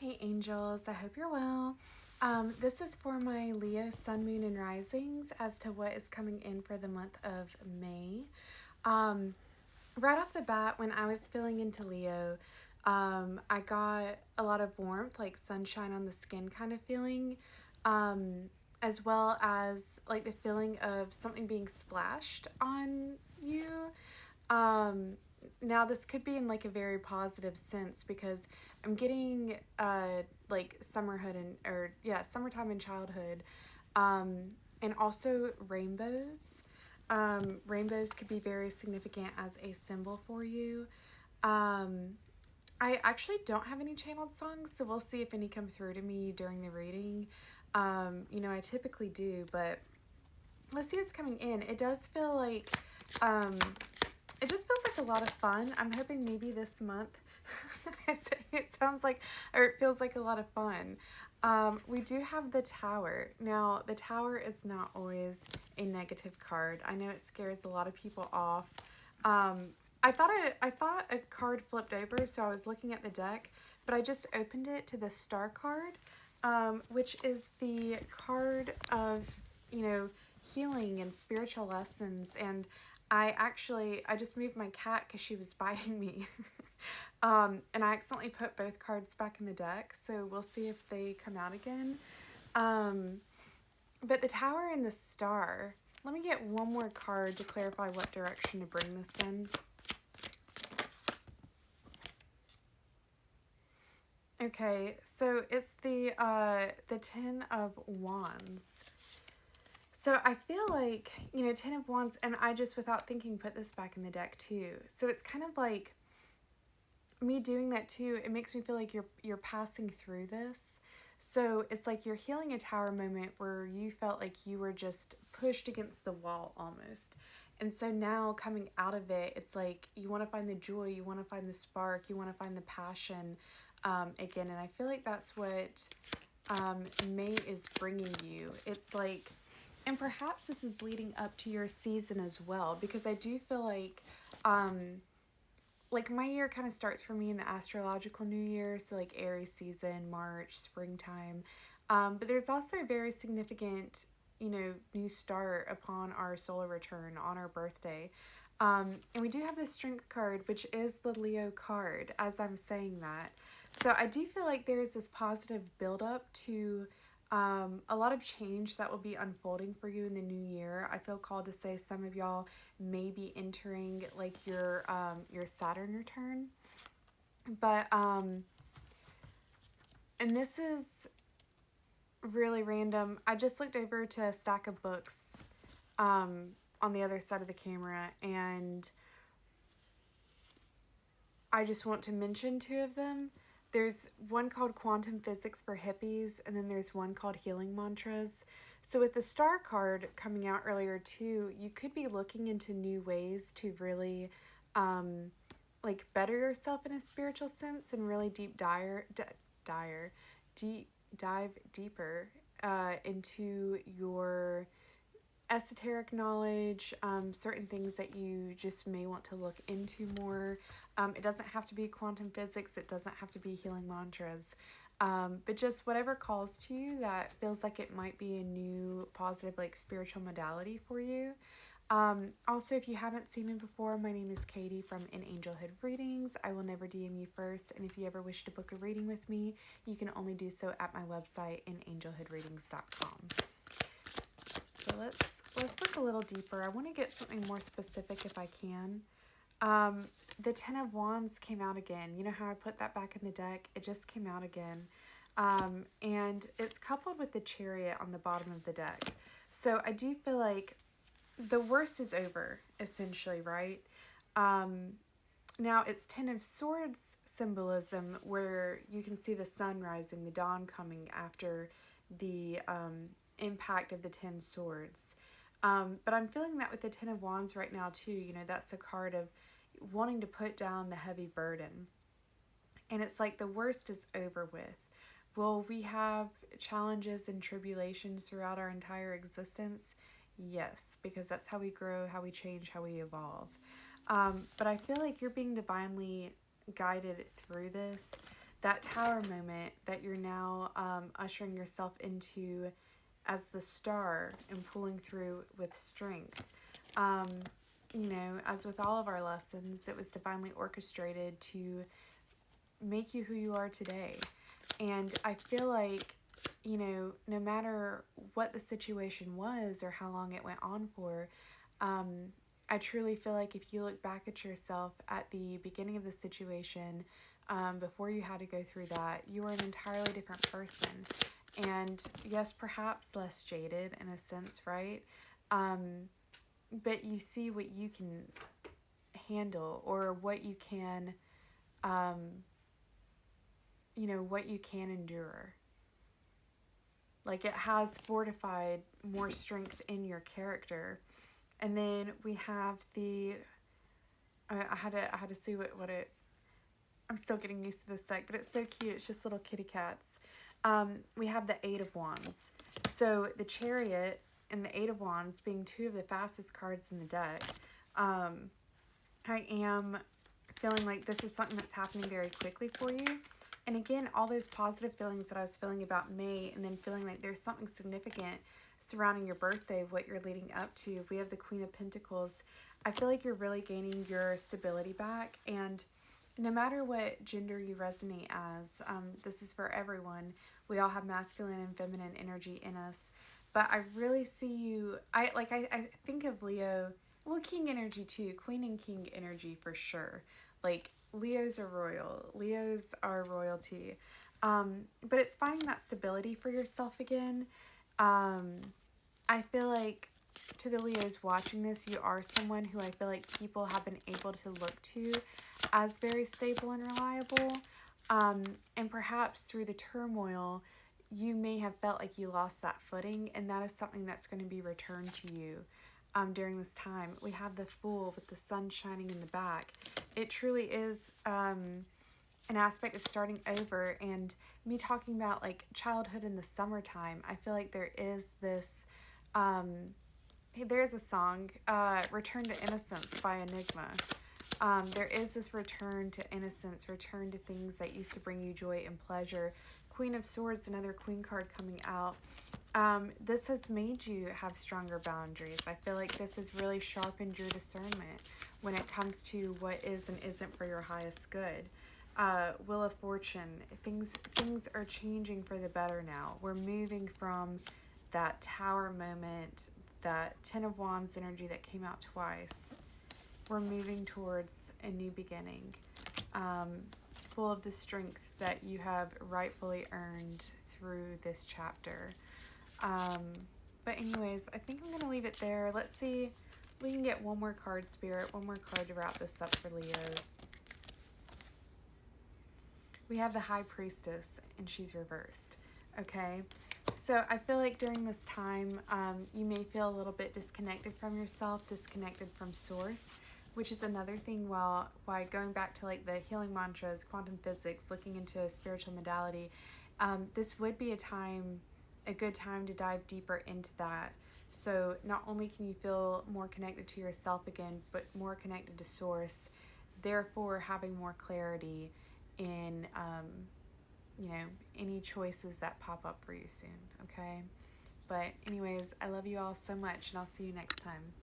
Hey angels, I hope you're well. This is for my Leo sun, moon, and risings as to what is coming in for the month of May. Right off the bat, when I was feeling into Leo, I got a lot of warmth, like sunshine on the skin kind of feeling, as well as like the feeling of something being splashed on you. Um, Now this could be in like a very positive sense because I'm getting like summerhood summertime and childhood, and also rainbows. Rainbows could be very significant as a symbol for you. Um, I actually don't have any channeled songs, so we'll see if any come through to me during the reading. I typically do, but let's see what's coming in. It does feel like um, it just feels like a lot of fun. I'm hoping maybe this month it sounds like, or it feels like a lot of fun. We do have the Tower. Now, the Tower is not always a negative card. I know it scares a lot of people off. I thought a card flipped over, so I was looking at the deck, but I just opened it to the Star card, which is the card of, healing and spiritual lessons. And I just moved my cat because she was biting me. And I accidentally put both cards back in the deck, so we'll see if they come out again. But the Tower and the Star, let me get one more card to clarify what direction to bring this in. Okay, so it's the Ten of Wands. So I feel like, Ten of Wands, and I just, without thinking, put this back in the deck too. So it's kind of like me doing that too. It makes me feel like you're passing through this. So it's like you're healing a tower moment where you felt like you were just pushed against the wall almost. And so now coming out of it, it's like you want to find the joy, you want to find the spark, you want to find the passion again. And I feel like that's what May is bringing you. It's like, and perhaps this is leading up to your season as well, because I do feel like my year kind of starts for me in the astrological new year, so like Aries season, March, springtime. But there's also a very significant, new start upon our solar return on our birthday. And we do have the Strength card, which is the Leo card, as I'm saying that. So I do feel like there is this positive buildup to a lot of change that will be unfolding for you in the new year. I feel called to say some of y'all may be entering like your Saturn return. But and this is really random. I just looked over to a stack of books on the other side of the camera, and I just want to mention two of them. There's one called Quantum Physics for Hippies, and then there's one called Healing Mantras. So with the Star card coming out earlier too, you could be looking into new ways to really like better yourself in a spiritual sense and really deep dive deeper into your esoteric knowledge, certain things that you just may want to look into more. It doesn't have to be quantum physics, it doesn't have to be healing mantras, but just whatever calls to you that feels like it might be a new positive like spiritual modality for you. Also, if you haven't seen me before, my name is Katie from In Angelhood Readings. I will never DM you first, and if you ever wish to book a reading with me, you can only do so at my website, inangelhoodreadings.com. So let's look a little deeper. I want to get something more specific if I can. The Ten of Wands came out again. You know how I put that back in the deck? It just came out again. And it's coupled with the Chariot on the bottom of the deck. So I do feel like the worst is over, essentially, right? Now it's Ten of Swords symbolism, where you can see the sun rising, the dawn coming after the impact of the 10 swords. But I'm feeling that with the Ten of Wands right now too. That's a card of wanting to put down the heavy burden. And it's like the worst is over with. Will we have challenges and tribulations throughout our entire existence? Yes, because that's how we grow, how we change, how we evolve. But I feel like you're being divinely guided through this. that tower moment that you're now ushering yourself into as the star and pulling through with strength. Um, as with all of our lessons, it was divinely orchestrated to make you who you are today. And I feel like, no matter what the situation was or how long it went on for, um, I truly feel like if you look back at yourself at the beginning of the situation, before you had to go through that, you were an entirely different person. And yes, perhaps less jaded in a sense, right? But you see what you can handle, or what you can, um, what you can endure. Like, it has fortified more strength in your character. And then we have the, I had to see what it, I'm still getting used to this deck, but it's so cute. It's just little kitty cats. We have the Eight of Wands. So the Chariot and the Eight of Wands being two of the fastest cards in the deck. I am feeling like this is something that's happening very quickly for you. And again, all those positive feelings that I was feeling about May, and then feeling like there's something significant surrounding your birthday, what you're leading up to. We have the Queen of Pentacles. I feel like you're really gaining your stability back, and no matter what gender you resonate as, this is for everyone. We all have masculine and feminine energy in us. But I really see you, I think of Leo, well, King energy too, Queen and King energy for sure. Like, Leos are royal, Leos are royalty. But it's finding that stability for yourself again. I feel like, to the Leos watching this, you are someone who I feel like people have been able to look to as very stable and reliable. And perhaps through the turmoil, you may have felt like you lost that footing, and that is something that's going to be returned to you during this time. We have the Fool with the sun shining in the back. It truly is an aspect of starting over, and me talking about like childhood in the summertime. I feel like there is this, there's a song, Return to Innocence by Enigma. There is this return to innocence, return to things that used to bring you joy and pleasure. Queen of Swords, another queen card coming out. This has made you have stronger boundaries. I feel like this has really sharpened your discernment when it comes to what is and isn't for your highest good. Wheel of Fortune, things are changing for the better now. We're moving from that tower moment, that Ten of Wands energy that came out twice. We're moving towards a new beginning, full of the strength that you have rightfully earned through this chapter. But anyways, I think I'm going to leave it there. Let's see, we can get one more card, Spirit, one more card to wrap this up for Leo. We have the High Priestess, and she's reversed. Okay, so I feel like during this time, you may feel a little bit disconnected from yourself, disconnected from Source, which is another thing why going back to like the healing mantras, quantum physics, looking into a spiritual modality, this would be a good time to dive deeper into that. So not only can you feel more connected to yourself again, but more connected to Source, therefore having more clarity in any choices that pop up for you soon. Okay, but anyways, I love you all so much, and I'll see you next time.